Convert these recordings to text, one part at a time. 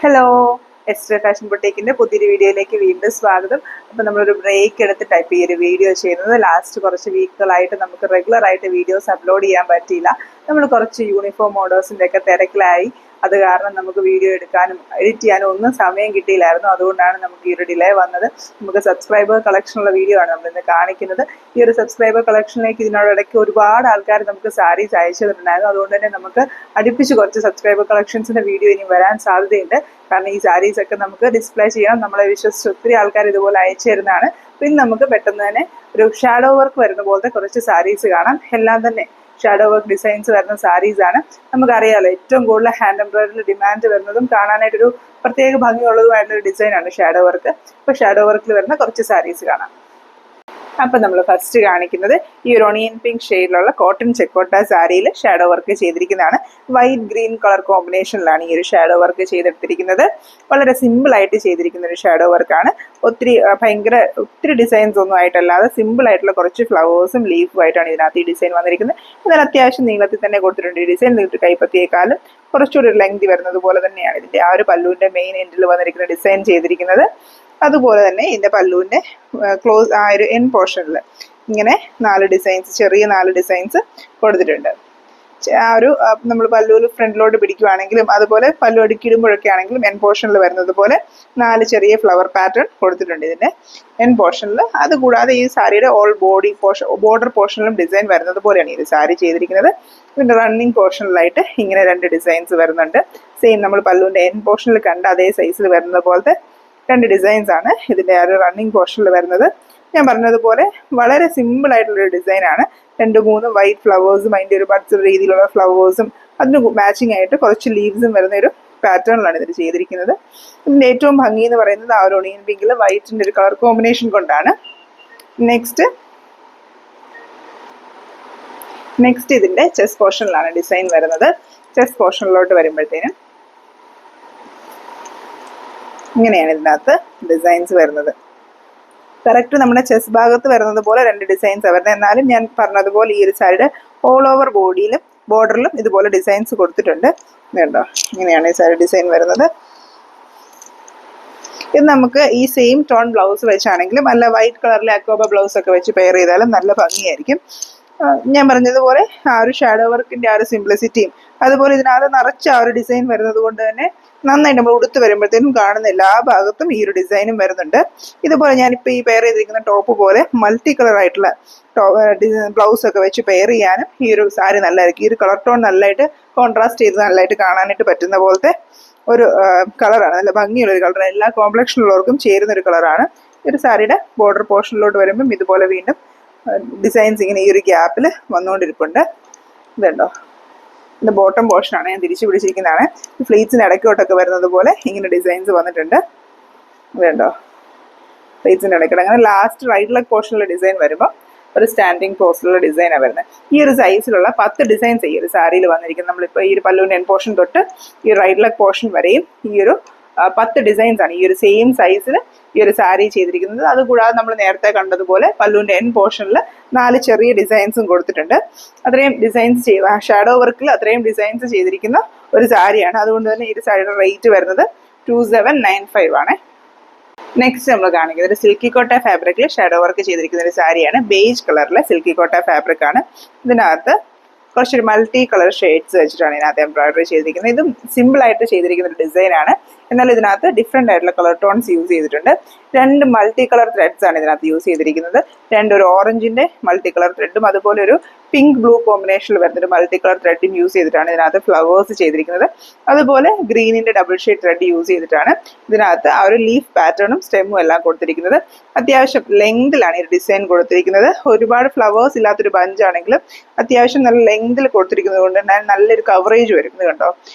Hello, ester fashion ബൊട്ടീക്കിൻ്റെ പുതിയൊരു വീഡിയോയിലേക്ക് വീണ്ടും സ്വാഗതം. അപ്പോൾ നമ്മളൊരു ബ്രേക്ക് എടുത്തിട്ടാണ് ഈ ഒരു വീഡിയോ ചെയ്യുന്നത്. ലാസ്റ്റ് കുറച്ച് വീക്കുകളായിട്ട് നമുക്ക് റെഗുലറായിട്ട് വീഡിയോസ് അപ്ലോഡ് ചെയ്യാൻ പറ്റിയില്ല. നമ്മൾ കുറച്ച് യൂണിഫോം ഓർഡേഴ്സിൻ്റെ ഒക്കെ തിരക്കിലായി. അത് കാരണം നമുക്ക് വീഡിയോ എടുക്കാനും എഡിറ്റ് ചെയ്യാനും ഒന്നും സമയം കിട്ടിയില്ലായിരുന്നു. അതുകൊണ്ടാണ് നമുക്ക് ഈ ഒരു ഡിലേ വന്നത്. നമുക്ക് സബ്സ്ക്രൈബർ കളക്ഷനുള്ള വീഡിയോ ആണ് നമ്മളിന്ന് കാണിക്കുന്നത്. ഈ ഒരു സബ്സ്ക്രൈബർ കളക്ഷനിലേക്ക് ഇതിനോടിടയ്ക്ക് ഒരുപാട് ആൾക്കാർ നമുക്ക് സാരീസ് അയച്ചു തന്നിട്ടുണ്ടായിരുന്നു. അതുകൊണ്ട് തന്നെ നമുക്ക് അടുപ്പിച്ച് കുറച്ച് സബ്സ്ക്രൈബർ കളക്ഷൻസിൻ്റെ വീഡിയോ ഇനി വരാൻ സാധ്യതയുണ്ട്. കാരണം ഈ സാരീസ് ഒക്കെ നമുക്ക് ഡിസ്പ്ലേ ചെയ്യണം. നമ്മളെ വിശ്വസിച്ച് ഒത്തിരി ആൾക്കാർ ഇതുപോലെ അയച്ചു തരുന്നതാണ്. പിന്നെ നമുക്ക് പെട്ടെന്ന് തന്നെ ഒരു ഷാഡോ വർക്ക് വരുന്ന പോലത്തെ കുറച്ച് സാരീസ് കാണാം. എല്ലാം തന്നെ ഷാഡോ വർക്ക് ഡിസൈൻസ് വരുന്ന സാരീസാണ്. നമുക്കറിയാമല്ലോ, ഏറ്റവും കൂടുതൽ ഹാൻഡ് എംബ്രോയിഡറിയിൽ ഡിമാൻഡ് വരുന്നതും കാണാനായിട്ടൊരു പ്രത്യേക ഭംഗിയുള്ളതുമായിട്ടുള്ളൊരു ഡിസൈനാണ് ഷാഡോ വർക്ക്. അപ്പോൾ ഷാഡോ വർക്കിൽ വരുന്ന കുറച്ച് സാരീസ് കാണാം. അപ്പം നമ്മൾ ഫസ്റ്റ് കാണിക്കുന്നത് ഈ ഒരു ഒണിയൻ പിങ്ക് ഷെയ്ഡിലുള്ള കോട്ടൺ ചെക്കോട്ട സാരിയിൽ ഷാഡോ വർക്ക് ചെയ്തിരിക്കുന്നതാണ്. വൈറ്റ് ഗ്രീൻ കളർ കോമ്പിനേഷനിലാണ് ഈ ഒരു ഷാഡോ വർക്ക് ചെയ്തെടുത്തിരിക്കുന്നത്. വളരെ സിമ്പിളായിട്ട് ചെയ്തിരിക്കുന്ന ഒരു ഷാഡോ വർക്കാണ്. ഒത്തിരി ഡിസൈൻസ് ഒന്നും ആയിട്ടല്ലാതെ സിമ്പിളായിട്ടുള്ള കുറച്ച് ഫ്ലവേഴ്സും ലീഫും ആയിട്ടാണ് ഇതിനകത്ത് ഈ ഡിസൈൻ വന്നിരിക്കുന്നത്. എന്നാൽ അത്യാവശ്യം നീളത്തിൽ തന്നെ കൊടുത്തിട്ടുണ്ട് ഈ ഡിസൈൻ. നീട്ട് കൈപ്പത്തിയേക്കാളും കുറച്ചുകൂടി ഒരു ലെങ്തി വരുന്നത് പോലെ തന്നെയാണ് ഇതിൻ്റെ ആ ഒരു പല്ലുവിൻ്റെ മെയിൻ എൻഡിൽ വന്നിരിക്കുന്ന ഡിസൈൻ ചെയ്തിരിക്കുന്നത്. അതുപോലെ തന്നെ ഇതിൻ്റെ പല്ലുവിൻ്റെ ക്ലോസ് ആ ഒരു എൻ പോർഷനിൽ ഇങ്ങനെ ചെറിയ 4 ഡിസൈൻസ് കൊടുത്തിട്ടുണ്ട്. ആ ഒരു നമ്മൾ പല്ലുവിൽ ഫ്രണ്ടിലോട്ട് പിടിക്കുവാണെങ്കിലും അതുപോലെ പല്ലു അടുക്കിയിടുമ്പോഴൊക്കെ ആണെങ്കിലും എൻ പോർഷനിൽ വരുന്നത് പോലെ 4 ചെറിയ ഫ്ലവർ പാറ്റേൺ കൊടുത്തിട്ടുണ്ട് ഇതിൻ്റെ എൻ പോർഷനിൽ. അതുകൂടാതെ ഈ സാരിയുടെ ഓൾ ബോർഡർ പോർഷനിലും ഡിസൈൻ വരുന്നത് പോലെയാണ് ഈ സാരി ചെയ്തിരിക്കുന്നത്. ഇതിൻ്റെ റണ്ണിങ് പോർഷനിലായിട്ട് ഇങ്ങനെ 2 ഡിസൈൻസ് വരുന്നുണ്ട്. സെയിം നമ്മൾ പല്ലുവിൻ്റെ എൻ പോർഷനിൽ കണ്ട അതേ സൈസിൽ വരുന്നത് പോലത്തെ 2 ഡിസൈൻസ് ആണ് ഇതിൻ്റെ ആ ഒരു റണ്ണിങ് പോർഷനിൽ വരുന്നത്. ഞാൻ പറഞ്ഞതുപോലെ വളരെ സിമ്പിളായിട്ടുള്ളൊരു ഡിസൈനാണ്. 2-3 വൈറ്റ് ഫ്ലവേഴ്സും അതിൻ്റെ ഒരു ബഡ്സ് രീതിയിലുള്ള ഫ്ലവേഴ്സും അതിന് മാച്ചിങ് ആയിട്ട് കുറച്ച് ലീവ്സും വരുന്ന ഒരു പാറ്റേണിലാണ് ഇതിൽ ചെയ്തിരിക്കുന്നത്. ഇതിൻ്റെ ഏറ്റവും ഭംഗി എന്ന് പറയുന്നത് ആ ഒരു ഒണിയൻ പിങ്കിൽ വൈറ്റിൻ്റെ ഒരു കളർ കോമ്പിനേഷൻ കൊണ്ടാണ്. നെക്സ്റ്റ് ഇതിൻ്റെ ചെസ്റ്റ് പോർഷനിലാണ് ഡിസൈൻ വരുന്നത്. ചെസ്റ്റ് പോർഷനിലോട്ട് വരുമ്പോഴത്തേനും ഇങ്ങനെയാണ് ഇതിനകത്ത് ഡിസൈൻസ് വരുന്നത്. കറക്റ്റ് നമ്മുടെ ചെസ്റ്റ് ഭാഗത്ത് വരുന്നത് പോലെ 2 ഡിസൈൻസ് വരുന്നത്. എന്നാലും ഞാൻ പറഞ്ഞതുപോലെ ഈ ഒരു സാരിയുടെ ഓൾ ഓവർ ബോർഡറിലും ഇതുപോലെ ഡിസൈൻസ് കൊടുത്തിട്ടുണ്ട്. കണ്ടോ, ഇങ്ങനെയാണ് ഈ സാരി ഡിസൈൻ വരുന്നത്. ഇത് നമുക്ക് ഈ സെയിം ടോൺ ബ്ലൗസ് വെച്ചാണെങ്കിലും അല്ല വൈറ്റ് കളറിലെ അക്കോബ ബ്ലൗസ് ഒക്കെ വെച്ച് പെയർ ചെയ്താലും നല്ല ഭംഗിയായിരിക്കും. ഞാൻ പറഞ്ഞതുപോലെ ആ ഒരു ഷാഡോ വർക്കിൻ്റെ ആ ഒരു സിംപ്ലിസിറ്റിയും അതുപോലെ ഇതിനകത്ത് നിറച്ച് ആ ഒരു ഡിസൈൻ വരുന്നത് കൊണ്ട് തന്നെ നന്നായിട്ട് നമ്മൾ ഉടുത്ത് വരുമ്പോഴത്തേനും കാണുന്ന എല്ലാ ഭാഗത്തും ഈ ഒരു ഡിസൈനും വരുന്നുണ്ട്. ഇതുപോലെ ഞാനിപ്പോൾ ഈ പെയർ ചെയ്തിരിക്കുന്ന ടോപ്പ് പോലെ മൾട്ടി കളർ ആയിട്ടുള്ള ബ്ലൗസ് ഒക്കെ വെച്ച് പെയർ ചെയ്യാനും ഈ ഒരു സാരി നല്ലതായിരിക്കും. ഈ ഒരു കളർ ടോൺ നല്ലതായിട്ട് കോൺട്രാസ്റ്റ് ചെയ്ത് നല്ലതായിട്ട് കാണാനായിട്ട് പറ്റുന്ന പോലത്തെ ഒരു കളറാണ്. നല്ല ഭംഗിയുള്ളൊരു കളറാണ്. എല്ലാ കോംപ്ലക്ഷനുള്ളവർക്കും ചേരുന്നൊരു കളറാണ്. ഈ ഒരു സാരിയുടെ ബോർഡർ പോർഷനിലോട്ട് വരുമ്പം ഇതുപോലെ വീണ്ടും ഡിസൈൻസ് ഇങ്ങനെ ഈ ഒരു ഗ്യാപ്പിൽ വന്നുകൊണ്ടിരിപ്പുണ്ട്. ഇതുണ്ടോ, ഇതിൻ്റെ ബോട്ടം പോർഷനാണ് ഞാൻ തിരിച്ചു പിടിച്ചിരിക്കുന്നതാണ്. ഫ്ലീറ്റ്സിന് ഇടയ്ക്കോട്ടൊക്കെ വരുന്നത് പോലെ ഇങ്ങനെ ഡിസൈൻസ് വന്നിട്ടുണ്ട്. ഇതുണ്ടോ, ഫ്ലീറ്റ്സിൻ്റെ ഇടയ്ക്കോട്ട് അങ്ങനെ ലാസ്റ്റ് റൈറ്റ് ലെഗ് പോർഷനിലെ ഡിസൈൻ വരുമ്പോൾ ഒരു സ്റ്റാൻഡിങ് പോസ്റ്റിലുള്ള ഡിസൈനാണ് വരുന്നത്. ഈ ഒരു സൈസിലുള്ള 10 ഡിസൈൻസ് ഈ ഒരു സാരിയിൽ വന്നിരിക്കുന്നത്. നമ്മളിപ്പോൾ ഈ ഒരു പല്ലുവിൻ്റെ എൻ പോർഷൻ തൊട്ട് ഈ റൈറ്റ് ലെഗ് പോർഷൻ വരെയും ഈ ഒരു 10 ഡിസൈൻസ് ആണ് ഈ ഒരു സെയിം സൈസിൽ ഈ ഒരു സാരി ചെയ്തിരിക്കുന്നത്. അതുകൂടാതെ നമ്മൾ നേരത്തെ കണ്ടതുപോലെ പല്ലുവിൻ്റെ എൻ പോർഷനിൽ 4 ചെറിയ ഡിസൈൻസും കൊടുത്തിട്ടുണ്ട്. അത്രയും ഡിസൈൻസ് ഷാഡോ വർക്കിൽ അത്രയും ഡിസൈൻസ് ചെയ്തിരിക്കുന്ന ഒരു സാരിയാണ്. അതുകൊണ്ട് തന്നെ ഈ ഒരു സാരിയുടെ റേറ്റ് വരുന്നത് 2795 ആണ്. നെക്സ്റ്റ് നമ്മൾ കാണിക്കുന്നത് ഒരു സിൽക്കി കോട്ട ഫാബ്രിക്കിൽ ഷാഡോ വർക്ക് ചെയ്തിരിക്കുന്ന ഒരു സാരിയാണ്. ബേജ് കളറിലെ സിൽക്കി കോട്ട ഫാബ്രിക് ആണ്. ഇതിനകത്ത് കുറച്ചൊരു മൾട്ടി കളർ ഷെയ്ഡ്സ് വെച്ചിട്ടാണ് ഇതിനകത്ത് എംബ്രോയിഡറി ചെയ്തിരിക്കുന്നത്. ഇതും സിമ്പിളായിട്ട് ചെയ്തിരിക്കുന്ന ഒരു ഡിസൈനാണ്. എന്നാൽ ഇതിനകത്ത് ഡിഫറെൻ്റ് ആയിട്ടുള്ള കളർ ടോൺസ് യൂസ് ചെയ്തിട്ടുണ്ട്. 2 മൾട്ടി കളർ ത്രെഡ്സ് ആണ് ഇതിനകത്ത് യൂസ് ചെയ്തിരിക്കുന്നത്. ഒരു ഓറഞ്ചിൻ്റെ മൾട്ടി കളർ ത്രെഡും അതുപോലെ ഒരു പിങ്ക് ബ്ലൂ കോമ്പിനേഷനിൽ വരുന്നൊരു മൾട്ടി കളർ ത്രെഡും യൂസ് ചെയ്തിട്ടാണ് ഇതിനകത്ത് ഫ്ലവേഴ്സ് ചെയ്തിരിക്കുന്നത്. അതുപോലെ ഗ്രീനിൻ്റെ ഡബിൾ ഷെയ്ഡ് ത്രെഡ് യൂസ് ചെയ്തിട്ടാണ് ഇതിനകത്ത് ആ ഒരു ലീഫ് പാറ്റേണും സ്റ്റെമ്മും എല്ലാം കൊടുത്തിരിക്കുന്നത്. അത്യാവശ്യം ലെങ്തിലാണ് ഈ ഡിസൈൻ കൊടുത്തിരിക്കുന്നത്. ഒരുപാട് ഫ്ലവേഴ്സ് ഇല്ലാത്തൊരു ബഞ്ചാണെങ്കിലും അത്യാവശ്യം നല്ല ലെങ്തിൽ കൊടുത്തിരിക്കുന്നത് കൊണ്ട് തന്നെ നല്ലൊരു കവറേജ് വരുന്നത്. കണ്ടോ,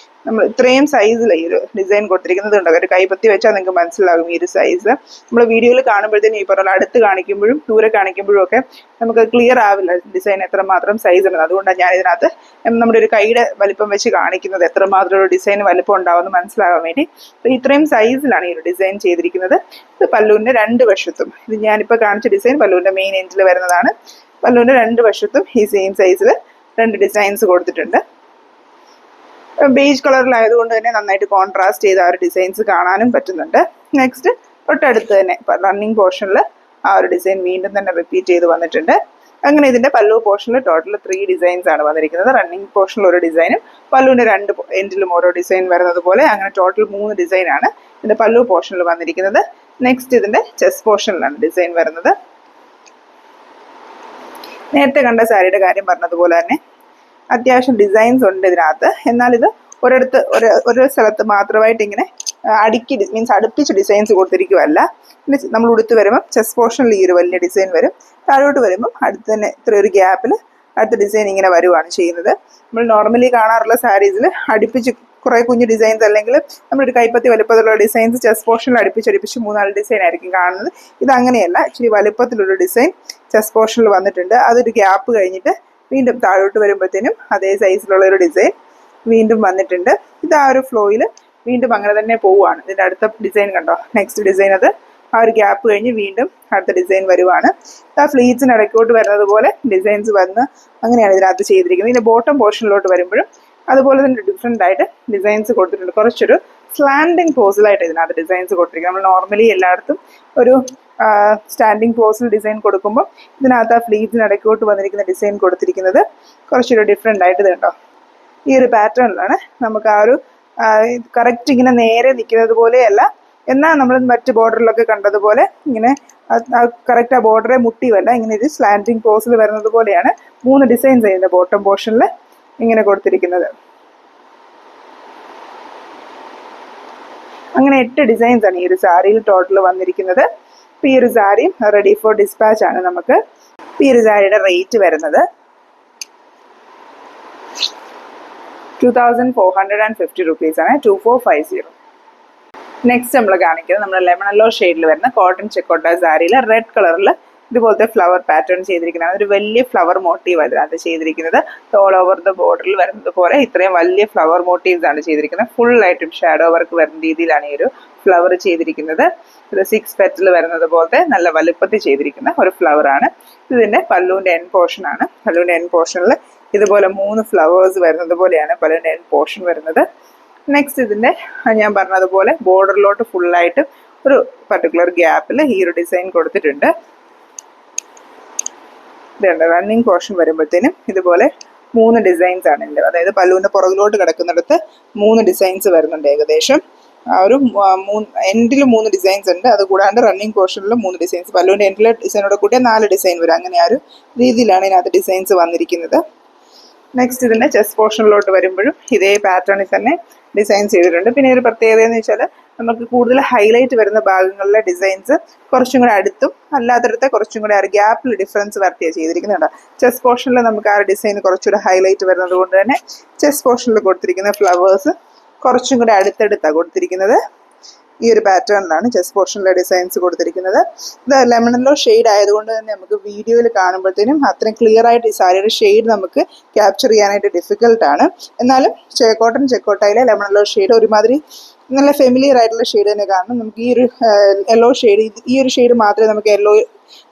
നമ്മൾ ഇത്രയും സൈസിൽ ഈ ഒരു ഡിസൈൻ കൊടുത്തിരിക്കുന്നത് ഉണ്ടോ. ഒരു കൈപ്പത്തി വെച്ചാൽ നിങ്ങൾക്ക് മനസ്സിലാകും ഈ ഒരു സൈസ്. നമ്മൾ വീഡിയോയിൽ കാണുമ്പോഴത്തേനും ഈ പറഞ്ഞ അടുത്ത് കാണിക്കുമ്പോഴും ദൂരെ കാണിക്കുമ്പോഴും ഒക്കെ നമുക്ക് ക്ലിയർ ആവില്ല ഡിസൈൻ എത്രമാത്രം സൈസ് ഉണ്ട്. അതുകൊണ്ടാണ് ഞാൻ ഇതിനകത്ത് നമ്മുടെ ഒരു കൈയുടെ വലിപ്പം വെച്ച് കാണിക്കുന്നത്, എത്രമാത്രം ഒരു ഡിസൈൻ വലിപ്പം ഉണ്ടാവുമെന്ന് മനസ്സിലാകാൻ വേണ്ടി. അപ്പോൾ ഇത്രയും സൈസിലാണ് ഈ ഒരു ഡിസൈൻ ചെയ്തിരിക്കുന്നത്. ഇത് പല്ലുവിൻ്റെ 2 വശത്തും ഇത് ഞാനിപ്പോൾ കാണിച്ച ഡിസൈൻ പല്ലുവിൻ്റെ മെയിൻ എൻഡിൽ വരുന്നതാണ്. പല്ലുവിൻ്റെ 2 വശത്തും ഈ സെയിം സൈസിൽ 2 ഡിസൈൻസ് കൊടുത്തിട്ടുണ്ട്. ബേജ് കളറിലായതുകൊണ്ട് തന്നെ നന്നായിട്ട് കോൺട്രാസ്റ്റ് ചെയ്ത് ആ ഒരു ഡിസൈൻസ് കാണാനും പറ്റുന്നുണ്ട്. നെക്സ്റ്റ് തൊട്ടടുത്ത് തന്നെ റണ്ണിങ് പോർഷനിൽ ആ ഒരു ഡിസൈൻ വീണ്ടും തന്നെ റിപ്പീറ്റ് ചെയ്ത് വന്നിട്ടുണ്ട്. അങ്ങനെ ഇതിന്റെ പല്ലു പോർഷനിൽ ടോട്ടൽ 3 ഡിസൈൻസ് ആണ് വന്നിരിക്കുന്നത്. റണ്ണിങ് പോർഷനിൽ ഒരു ഡിസൈനും പല്ലുവിന്റെ 2 എൻഡിലും ഓരോ ഡിസൈൻ വരുന്നത് പോലെ അങ്ങനെ ടോട്ടൽ 3 ഡിസൈൻ ആണ് ഇതിന്റെ പല്ലു പോർഷനിൽ വന്നിരിക്കുന്നത്. നെക്സ്റ്റ് ഇതിന്റെ ചെസ്റ്റ് പോർഷനിലാണ് ഡിസൈൻ വരുന്നത്. നേരത്തെ കണ്ട സാരിയുടെ കാര്യം പറഞ്ഞതുപോലെ തന്നെ അത്യാവശ്യം ഡിസൈൻസ് ഉണ്ട് ഇതിനകത്ത്. എന്നാൽ ഇത് ഒരു സ്ഥലത്ത് മാത്രമായിട്ട് ഇങ്ങനെ മീൻസ് അടുപ്പിച്ച് ഡിസൈൻസ് കൊടുത്തിരിക്കുവല്ല. നമ്മൾ ഉടുത്ത് വരുമ്പോൾ ചെസ്റ്റ് പോർഷനിൽ ഈ ഒരു വലിയ ഡിസൈൻ വരും. താഴോട്ട് വരുമ്പോൾ അടുത്ത് തന്നെ ഇത്ര ഒരു ഗ്യാപ്പിൽ അടുത്ത ഡിസൈൻ ഇങ്ങനെ വരുവാണ് ചെയ്യുന്നത്. നമ്മൾ നോർമലി കാണാറുള്ള സാരീസിൽ അടുപ്പിച്ച് കുറേ കുഞ്ഞു ഡിസൈൻസ് അല്ലെങ്കിൽ നമ്മളൊരു കൈപ്പത്തി വലുപ്പത്തിലുള്ള ഡിസൈൻസ് ചെസ്റ്റ് പോർഷനിൽ അടുപ്പിച്ച് 3-4 ഡിസൈൻ ആയിരിക്കും കാണുന്നത്. ഇത് അങ്ങനെയല്ല, ഇച്ചിരി വലുപ്പത്തിലൊരു ഡിസൈൻ ചെസ്റ്റ് പോർഷനിൽ വന്നിട്ടുണ്ട്. അതൊരു ഗ്യാപ്പ് കഴിഞ്ഞിട്ട് വീണ്ടും താഴോട്ട് വരുമ്പോഴത്തേനും അതേ സൈസിലുള്ള ഒരു ഡിസൈൻ വീണ്ടും വന്നിട്ടുണ്ട്. ഇത് ആ ഒരു ഫ്ലോയിൽ വീണ്ടും അങ്ങനെ തന്നെ പോവുകയാണ്. ഇതിൻ്റെ അടുത്ത ഡിസൈൻ കണ്ടോ, നെക്സ്റ്റ് ഡിസൈൻ അത് ആ ഒരു ഗ്യാപ്പ് കഴിഞ്ഞ് വീണ്ടും അടുത്ത ഡിസൈൻ വരുവാണ്. ആ ഫ്ലീറ്റ്സിന് ഇടയ്ക്കോട്ട് വരുന്നത് പോലെ ഡിസൈൻസ് വന്ന് അങ്ങനെയാണ് ഇതിനകത്ത് ചെയ്തിരിക്കുന്നത്. ഇതിൻ്റെ ബോട്ടം പോർഷനിലോട്ട് വരുമ്പോഴും അതുപോലെ തന്നെ ഡിഫറെൻ്റ് ആയിട്ട് ഡിസൈൻസ് കൊടുത്തിട്ടുണ്ട്. കുറച്ചൊരു സ്ലാൻഡിങ് പോസിലായിട്ട് ഇതിനകത്ത് ഡിസൈൻസ് കൊടുത്തിരിക്കുന്നത്. നമ്മൾ നോർമലി എല്ലായിടത്തും ഒരു സ്റ്റാൻഡിങ് പോസിൽ ഡിസൈൻ കൊടുക്കുമ്പോൾ ഇതിനകത്ത് ആ ഫ്ലീറ്റ്സിന് ഇടയ്ക്കോട്ട് വന്നിരിക്കുന്ന ഡിസൈൻ കൊടുത്തിരിക്കുന്നത് കുറച്ചൊരു ഡിഫറെൻ്റ് ആയിട്ട് ഇത് കണ്ടോ ഈ ഒരു പാറ്റേണിലാണ്. നമുക്ക് ആ ഒരു കറക്റ്റ് ഇങ്ങനെ നേരെ നിൽക്കുന്നത് പോലെയല്ല, എന്നാൽ നമ്മൾ മറ്റ് ബോർഡറിലൊക്കെ കണ്ടതുപോലെ ഇങ്ങനെ കറക്റ്റ് ആ ബോർഡറെ മുട്ടിയുമല്ല, ഇങ്ങനെ ഒരു സ്ലാൻഡിങ് പോസിൽ വരുന്നത് പോലെയാണ് 3 ഡിസൈൻസ് ചെയ്യുന്നത് ബോട്ടം പോർഷനിൽ ഇങ്ങനെ കൊടുത്തിരിക്കുന്നത്. അങ്ങനെ 8 ഡിസൈൻസ് ആണ് ഈ ഒരു സാരിയിൽ ടോട്ടൽ വന്നിരിക്കുന്നത്. ഈ ഒരു സാരി റെഡി ഫോർ ഡിസ്പാച്ച് ആണ്. നമുക്ക് ഈ ഒരു സാരിയുടെ റേറ്റ് വരുന്നത് 2450 rupees ആണ്, 2450. നെക്സ്റ്റ് നമ്മൾ കാണിക്കുന്നത് നമ്മുടെ ലെമൺ യെല്ലോ ഷെയ്ഡിൽ വരുന്ന കോട്ടൺ ചെക്കോട്ട സാരിയിൽ റെഡ് കളറിൽ ഇതുപോലത്തെ ഫ്ലവർ പാറ്റേൺ ചെയ്തിരിക്കുന്നതാണ്. ഒരു വലിയ ഫ്ലവർ മോട്ടീവ് അതിനകത്ത് ചെയ്തിരിക്കുന്നത്. ഓൾ ഓവർ ദ ബോർഡറിൽ വരുന്നത് പോലെ ഇത്രയും വലിയ ഫ്ലവർ മോട്ടീവ്സ് ആണ് ചെയ്തിരിക്കുന്നത്. ഫുള്ളായിട്ടും ഷാഡോ വർക്ക് വരുന്ന രീതിയിലാണ് ഈ ഒരു ഫ്ലവർ ചെയ്തിരിക്കുന്നത്. ഒരു 6 പെറ്റൽ വരുന്നത് പോലത്തെ നല്ല വലുപ്പത്തിൽ ചെയ്തിരിക്കുന്ന ഒരു ഫ്ലവറാണ്. ഇതിൻ്റെ പല്ലുവിൻ്റെ എൻ പോർഷൻ ആണ്. പല്ലുവിൻ്റെ എൻ പോർഷനിൽ ഇതുപോലെ 3 ഫ്ലവേഴ്സ് വരുന്നത് പോലെയാണ് പല്ലുവിൻ്റെ എൻ പോർഷൻ വരുന്നത്. നെക്സ്റ്റ് ഇതിൻ്റെ ഞാൻ പറഞ്ഞതുപോലെ ബോർഡറിലോട്ട് ഫുള്ളായിട്ട് ഒരു പർട്ടിക്കുലർ ഗ്യാപ്പിൽ ഈ ഒരു ഡിസൈൻ കൊടുത്തിട്ടുണ്ട്. ഇതുണ്ട് റണ്ണിങ് പോർഷൻ വരുമ്പോഴത്തേനും ഇതുപോലെ 3 ഡിസൈൻസ് ആണ് ഉണ്ട്. അതായത് പല്ലുവിൻ്റെ പുറകിലോട്ട് കിടക്കുന്നിടത്ത് 3 ഡിസൈൻസ് വരുന്നുണ്ട്. ഏകദേശം ആ ഒരു എൻഡിൽ 3 ഡിസൈൻസ് ഉണ്ട്. അതുകൂടാണ്ട് റണ്ണിങ് പോർഷനിൽ 3 ഡിസൈൻസ്, പല്ലുവിൻ്റെ എൻഡിലെ ഡിസൈനോടെ കൂട്ടിയ 4 ഡിസൈൻ വരും. അങ്ങനെ ആ ഒരു രീതിയിലാണ് ഇതിനകത്ത് ഡിസൈൻസ് വന്നിരിക്കുന്നത്. നെക്സ്റ്റ് ഇതിൻ്റെ ചെസ്റ്റ് പോർഷനിലോട്ട് വരുമ്പോഴും ഇതേ പാറ്റേണിൽ തന്നെ ഡിസൈൻ ചെയ്തിട്ടുണ്ട്. പിന്നെ ഒരു പ്രത്യേകത എന്ന് വെച്ചാൽ നമുക്ക് കൂടുതൽ ഹൈലൈറ്റ് വരുന്ന ഭാഗങ്ങളിലെ ഡിസൈൻസ് കുറച്ചും കൂടെ അടുത്തും അല്ലാത്തടത്തെ കുറച്ചും കൂടെ ആ ഒരു ഗ്യാപ്പിൽ ഡിഫറൻസ് വരുത്തിയാണ് ചെയ്തിരിക്കുന്നുണ്ട്. ചെസ്റ്റ് പോർഷനിൽ നമുക്ക് ആ ഒരു ഡിസൈൻ കുറച്ചുകൂടെ ഹൈലൈറ്റ് വരുന്നത് കൊണ്ട് തന്നെ ചെസ്റ്റ് പോർഷനിൽ കൊടുത്തിരിക്കുന്ന ഫ്ലവേഴ്സ് കുറച്ചും കൂടെ അടുത്തടുത്താണ് കൊടുത്തിരിക്കുന്നത്. ഈ ഒരു പാറ്റേണിലാണ് ചെസ്റ്റ് പോർഷനിലെ ഡിസൈൻസ് കൊടുത്തിരിക്കുന്നത്. ഇത് ലെമൺ യെല്ലോ ഷെയ്ഡ് ആയതുകൊണ്ട് തന്നെ നമുക്ക് വീഡിയോയിൽ കാണുമ്പോഴത്തേനും അത്രയും ക്ലിയർ ആയിട്ട് ഈ സാരിയുടെ ഷെയ്ഡ് നമുക്ക് ക്യാപ്ചർ ചെയ്യാനായിട്ട് ഡിഫിക്കൽട്ടാണ്. എന്നാലും കോട്ടൺ ചെക്കോട്ടയിലെ ലെമൺ യെല്ലോ ഷെയ്ഡ് ഒരുമാതിരി നല്ല ഫെമിലിയർ ആയിട്ടുള്ള ഷെയ്ഡ് തന്നെ കാണണം. നമുക്ക് ഈ ഒരു യെല്ലോ ഷെയ്ഡ്, ഈ ഒരു ഷെയ്ഡ് മാത്രമേ നമുക്ക് യെല്ലോ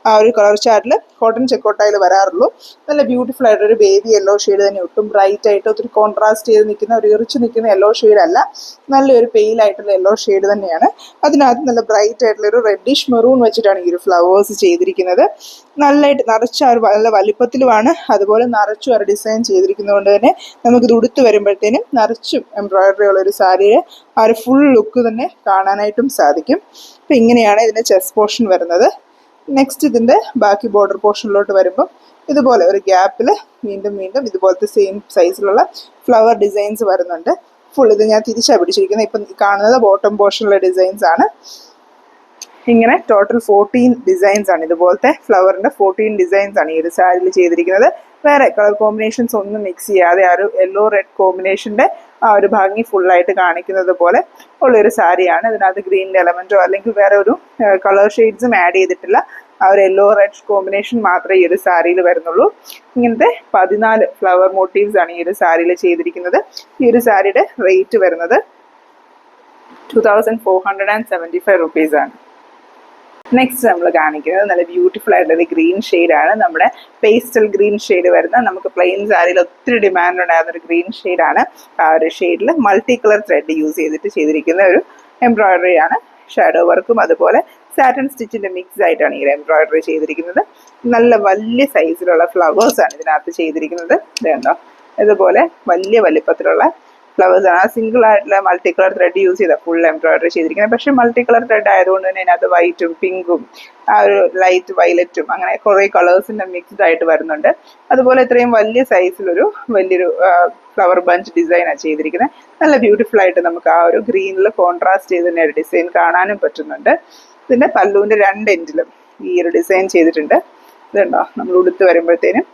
ആ ഒരു കളർ ചാർട്ടിൽ കോട്ടൺ ചെക്കോട്ടയിൽ വരാറുള്ളൂ. നല്ല ബ്യൂട്ടിഫുൾ ആയിട്ടൊരു ബേബി യെല്ലോ ഷെയ്ഡ് തന്നെ, ഒട്ടും ബ്രൈറ്റ് ആയിട്ട് ഒത്തിരി കോൺട്രാസ്റ്റ് ചെയ്ത് നിൽക്കുന്ന ഒരു ഇറിച്ച് നിൽക്കുന്ന യെല്ലോ ഷെയ്ഡ് അല്ല, നല്ലൊരു പെയിൽ ആയിട്ടുള്ള യെല്ലോ ഷെയ്ഡ് തന്നെയാണ്. അതിനകത്ത് നല്ല ബ്രൈറ്റ് ആയിട്ടുള്ള ഒരു റെഡിഷ് മെറൂൺ വെച്ചിട്ടാണ് ഈ ഒരു ഫ്ലവേഴ്സ് ചെയ്തിരിക്കുന്നത്. നല്ലതായിട്ട് നിറച്ച ഒരു നല്ല വലിപ്പത്തിലുമാണ്, അതുപോലെ നിറച്ചും ഒരു ഡിസൈൻ ചെയ്തിരിക്കുന്നത് കൊണ്ട് തന്നെ നമുക്കിത് ഉടുത്ത് വരുമ്പോഴത്തേനും നിറച്ചും എംബ്രോയിഡറി ഉള്ള ഒരു സാരിയെ ആ ഒരു ഫുൾ ലുക്ക് തന്നെ കാണാനായിട്ടും സാധിക്കും. അപ്പം ഇങ്ങനെയാണ് ഇതിൻ്റെ ചെസ്റ്റ് പോർഷൻ വരുന്നത്. നെക്സ്റ്റ് ഇതിൻ്റെ ബാക്കി ബോർഡർ പോർഷനിലോട്ട് വരുമ്പോൾ ഇതുപോലെ ഒരു ഗ്യാപ്പിൽ വീണ്ടും ഇതുപോലത്തെ സെയിം സൈസിലുള്ള ഫ്ലവർ ഡിസൈൻസ് വരുന്നുണ്ട്. ഫുൾ ഇത് ഞാൻ തിരിച്ചാണ് പിടിച്ചിരിക്കുന്നത്. ഇപ്പം കാണുന്നത് ബോട്ടം പോർഷനിലെ ഡിസൈൻസ് ആണ്. ഇങ്ങനെ ടോട്ടൽ 14 ഡിസൈൻസ് ആണ്, ഇതുപോലത്തെ ഫ്ലവറിൻ്റെ 14 ഡിസൈൻസ് ആണ് ഈ ഒരു സാരിയിൽ ചെയ്തിരിക്കുന്നത്. വേറെ കളർ കോമ്പിനേഷൻസ് ഒന്നും മിക്സ് ചെയ്യാതെ ആ ഒരു യെല്ലോ റെഡ് കോമ്പിനേഷൻ്റെ ആ ഒരു ഭംഗി ഫുള്ളായിട്ട് കാണിക്കുന്നത് പോലെ ഉള്ളൊരു സാരിയാണ്. ഇതിനകത്ത് ഗ്രീനിൻ്റെ എലമെൻറ്റോ അല്ലെങ്കിൽ വേറെ ഒരു കളർ ഷെയ്ഡ്സും ആഡ് ചെയ്തിട്ടില്ല. ആ ഒരു യെല്ലോ റെഡ് കോമ്പിനേഷൻ മാത്രമേ ഈ ഒരു സാരിയിൽ വരുന്നുള്ളൂ. ഇങ്ങനത്തെ 14 ഫ്ലവർ മോട്ടീവ്സ് ആണ് ഈ ഒരു സാരിയിൽ ചെയ്തിരിക്കുന്നത്. ഈ ഒരു സാരിയുടെ റേറ്റ് വരുന്നത് 2475 rupees ആണ്. നെക്സ്റ്റ് നമ്മൾ കാണിക്കുന്നത് നല്ല ബ്യൂട്ടിഫുൾ ആയിട്ടുള്ള ഗ്രീൻ ആണ്. നമ്മുടെ പേസ്റ്റൽ ഗ്രീൻ ഷെയ്ഡ് വരുന്ന, നമുക്ക് പ്ലെയിൻ സാരിയിൽ ഒത്തിരി ഡിമാൻഡ് ഉണ്ടായിരുന്ന ഒരു ഗ്രീൻ ആണ്. ആ ഒരു ഷെയ്ഡിൽ മൾട്ടി കളർ ത്രെഡ് യൂസ് ചെയ്തിട്ട് ചെയ്തിരിക്കുന്ന ഒരു എംബ്രോയിഡറി ആണ്. ഷാഡോ വർക്കും അതുപോലെ സാറ്റൻ സ്റ്റിച്ചിന്റെ മിക്സ് ആയിട്ടാണ് ഈ എംബ്രോയിഡറി ചെയ്തിരിക്കുന്നത്. നല്ല വലിയ സൈസിലുള്ള ഫ്ലവേഴ്സ് ആണ് ഇതിനകത്ത് ചെയ്തിരിക്കുന്നത്. ഇതുണ്ടോ, ഇതുപോലെ വലിയ വലിപ്പത്തിലുള്ള ഫ്ലവേഴ്സ് ആണ്. ആ സിംഗിൾ ആയിട്ടുള്ള മൾട്ടി കളർ ത്രെഡ് യൂസ് ചെയ്ത ഫുൾ എംബ്രോയിഡറി ചെയ്തിരിക്കുന്നത്. പക്ഷേ മൾട്ടി കളർ ത്രെഡ് ആയതുകൊണ്ട് തന്നെ അതിനകത്ത് വൈറ്റും പിങ്കും ആ ഒരു ലൈറ്റ് വയലറ്റും അങ്ങനെ കുറേ കളേഴ്സിന്റെ മിക്സ്ഡ് ആയിട്ട് വരുന്നുണ്ട്. അതുപോലെ ഇത്രയും വലിയ സൈസിലൊരു വലിയൊരു ഫ്ലവർ ബഞ്ച് ഡിസൈനാണ് ചെയ്തിരിക്കുന്നത്. നല്ല ബ്യൂട്ടിഫുൾ ആയിട്ട് നമുക്ക് ആ ഒരു ഗ്രീനിൽ കോൺട്രാസ്റ്റ് ചെയ്ത് തന്നെ ഒരു ഡിസൈൻ കാണാനും പറ്റുന്നുണ്ട്. ഇതിന്റെ പല്ലുവിന്റെ രണ്ട് എൻഡിലും ഈ ഒരു ഡിസൈൻ ചെയ്തിട്ടുണ്ട്. ഇതുണ്ടോ, നമ്മൾ ഉടുത്ത് വരുമ്പോഴത്തേനും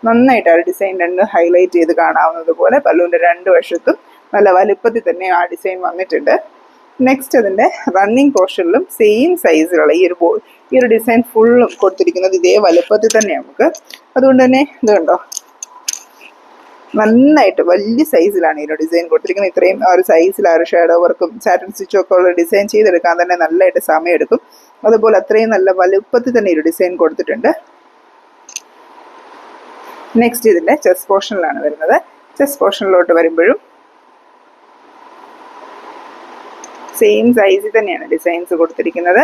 നന്നായിട്ട് ആ ഡിസൈൻ രണ്ട് ഹൈലൈറ്റ് ചെയ്ത് കാണാവുന്നത് പോലെ പല്ലുവിൻ്റെ രണ്ട് വശത്തും നല്ല വലുപ്പത്തിൽ തന്നെ ആ ഡിസൈൻ വന്നിട്ടുണ്ട്. നെക്സ്റ്റ് അതിൻ്റെ റണ്ണിങ് പോർഷനിലും സെയിം സൈസിലുള്ള ഈ ഒരു ഡിസൈൻ ഫുള്ളും കൊടുത്തിരിക്കുന്നത് ഇതേ വലുപ്പത്തിൽ തന്നെ നമുക്ക്. അതുകൊണ്ട് തന്നെ ഇത് കണ്ടോ, നന്നായിട്ട് വലിയ സൈസിലാണ് ഈ ഒരു ഡിസൈൻ കൊടുത്തിരിക്കുന്നത്. ഇത്രയും ആ ഒരു സൈസിൽ ആ ഒരു ഷാഡോ വർക്കും സാറ്റൻ സ്റ്റിച്ചും ഒക്കെ ഉള്ള ഡിസൈൻ ചെയ്തെടുക്കാൻ തന്നെ നല്ലതായിട്ട് സമയമെടുക്കും. അതുപോലെ അത്രയും നല്ല വലുപ്പത്തിൽ തന്നെ ഈ ഒരു ഡിസൈൻ കൊടുത്തിട്ടുണ്ട്. നെക്സ്റ്റ് ഇതിൻ്റെ ചെസ്റ്റ് പോർഷനിലാണ് വരുന്നത്. ചെസ്റ്റ് പോർഷനിലോട്ട് വരുമ്പോഴും സെയിം സൈസിൽ തന്നെയാണ് ഡിസൈൻസ് കൊടുത്തിരിക്കുന്നത്.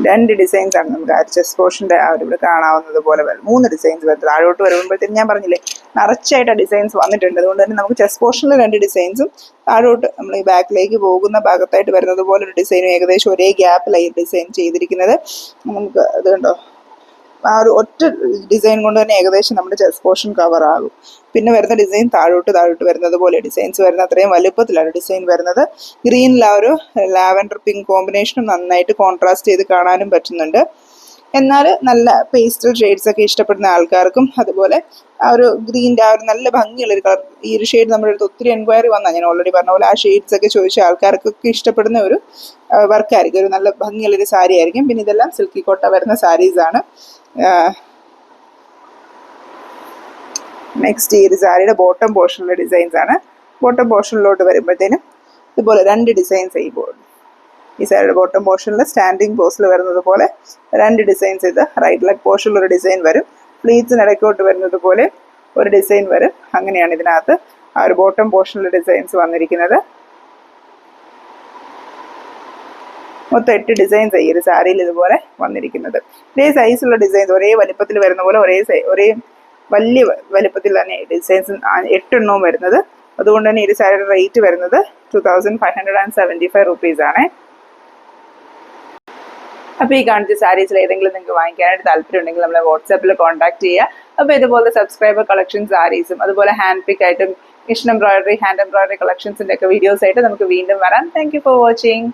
രണ്ട് ഡിസൈൻസ് ആണ് നമുക്ക് ആ ചെസ്റ്റ് പോർഷൻ്റെ ആ ഒരു ഇവിടെ കാണാവുന്നത് പോലെ വരും. 3 ഡിസൈൻസ് വരുന്നത്. താഴോട്ട് വരുമ്പോഴത്തേക്കും ഞാൻ പറഞ്ഞില്ലേ നിറച്ചായിട്ട് ഡിസൈൻസ് വന്നിട്ടുണ്ട്. അതുകൊണ്ട് തന്നെ നമുക്ക് ചെസ്റ്റ് പോർഷനിൽ 2 ഡിസൈൻസും താഴോട്ട് നമ്മൾ ഈ ബാക്കിലേക്ക് പോകുന്ന ഭാഗത്തായിട്ട് വരുന്നത് പോലെ ഒരു ഡിസൈനും ഏകദേശം ഒരേ ഗ്യാപ്പിലായി ഡിസൈൻ ചെയ്തിരിക്കുന്നത്. നമുക്ക് അത് കണ്ടോ, ആ ഒരു ഒറ്റ ഡിസൈൻ കൊണ്ട് തന്നെ ഏകദേശം നമ്മുടെ ചെസ്റ്റ് പോർഷൻ കവർ ആകും. പിന്നെ വരുന്ന ഡിസൈൻ താഴോട്ട് വരുന്നത് പോലെ ഡിസൈൻസ് വരുന്ന അത്രയും വലുപ്പത്തിലാണ് ഡിസൈൻ വരുന്നത്. ഗ്രീനിൽ ആ ഒരു ലാവൻഡർ പിങ്ക് കോമ്പിനേഷനും നന്നായിട്ട് കോൺട്രാസ്റ്റ് ചെയ്ത് കാണാനും പറ്റുന്നുണ്ട്. എന്നാൽ നല്ല പേസ്റ്റൽ ഷെയ്ഡ്സ് ഒക്കെ ഇഷ്ടപ്പെടുന്ന ആൾക്കാർക്കും അതുപോലെ ആ ഒരു ഗ്രീൻ്റെ ആ ഒരു നല്ല ഭംഗിയുള്ളൊരു കളർ, ഈ ഒരു ഷെയ്ഡ് നമ്മുടെ അടുത്ത് ഒത്തിരി എൻക്വയറി വന്നാൽ ഞാൻ ഓൾറെഡി പറഞ്ഞ പോലെ ആ ഷെയ്ഡ്സ് ഒക്കെ ചോദിച്ച ആൾക്കാർക്കൊക്കെ ഇഷ്ടപ്പെടുന്ന ഒരു വർക്കായിരിക്കും. ഒരു നല്ല ഭംഗിയുള്ളൊരു സാരി ആയിരിക്കും. പിന്നെ ഇതെല്ലാം സിൽക്കി കോട്ട വരുന്ന സാരീസാണ്. നെക്സ്റ്റ് ഈ ഒരു സാരിയുടെ ബോട്ടം പോർഷനിലെ ഡിസൈൻസ് ആണ്. ബോട്ടം പോർഷനിലോട്ട് വരുമ്പോഴത്തേനും ഇതുപോലെ 2 ഡിസൈൻസ് ഈ സാരിയുടെ ബോട്ടം പോർഷനിൽ സ്റ്റാൻഡിങ് പോസിൽ വരുന്നത് പോലെ 2 ഡിസൈൻസ് ഇത് റൈറ്റ് ലെഗ് പോർഷനിൽ ഒരു ഡിസൈൻ വരും. പ്ലീറ്റ്സിന് ഇടയ്ക്കോട്ട് വരുന്നത് പോലെ ഒരു ഡിസൈൻ വരും. അങ്ങനെയാണ് ഇതിനകത്ത് ആ ഒരു ബോട്ടം പോർഷനിൽ ഡിസൈൻസ് വന്നിരിക്കുന്നത്. മൊത്തം 8 ഡിസൈൻസ് ഈ ഒരു സാരിയിൽ ഇതുപോലെ വന്നിരിക്കുന്നത്. ഇതേ സൈസുള്ള ഡിസൈൻസ് ഒരേ വലിപ്പത്തിൽ വരുന്ന പോലെ ഒരേ വലിയ വലിപ്പത്തിൽ തന്നെ ഡിസൈൻസ് 8 എണ്ണവും വരുന്നത്. അതുകൊണ്ട് തന്നെ ഈ ഒരു സാരിയുടെ റേറ്റ് വരുന്നത് 2575 റുപ്പീസ് ആണ്. അപ്പോൾ ഈ കാണിച്ച സാരീസിൽ ഏതെങ്കിലും നിങ്ങൾക്ക് വാങ്ങിക്കാനായിട്ട് താല്പര്യം ഉണ്ടെങ്കിൽ നമ്മളെ വാട്സാപ്പിൽ കോൺടാക്ട് ചെയ്യുക. അപ്പോൾ ഇതുപോലെ സബ്സ്ക്രൈബർ കളക്ഷൻ സാരീസും അതുപോലെ ഹാൻഡ് പിക്ക് ആയിട്ടും മിഷൻ എംബ്രോയിഡറി ഹാൻഡ് എംബ്രോയിഡറി കളക്ഷൻസിൻ്റെ ഒക്കെ വീഡിയോസ് ആയിട്ട് നമുക്ക് വീണ്ടും വരാം. Thank you for watching.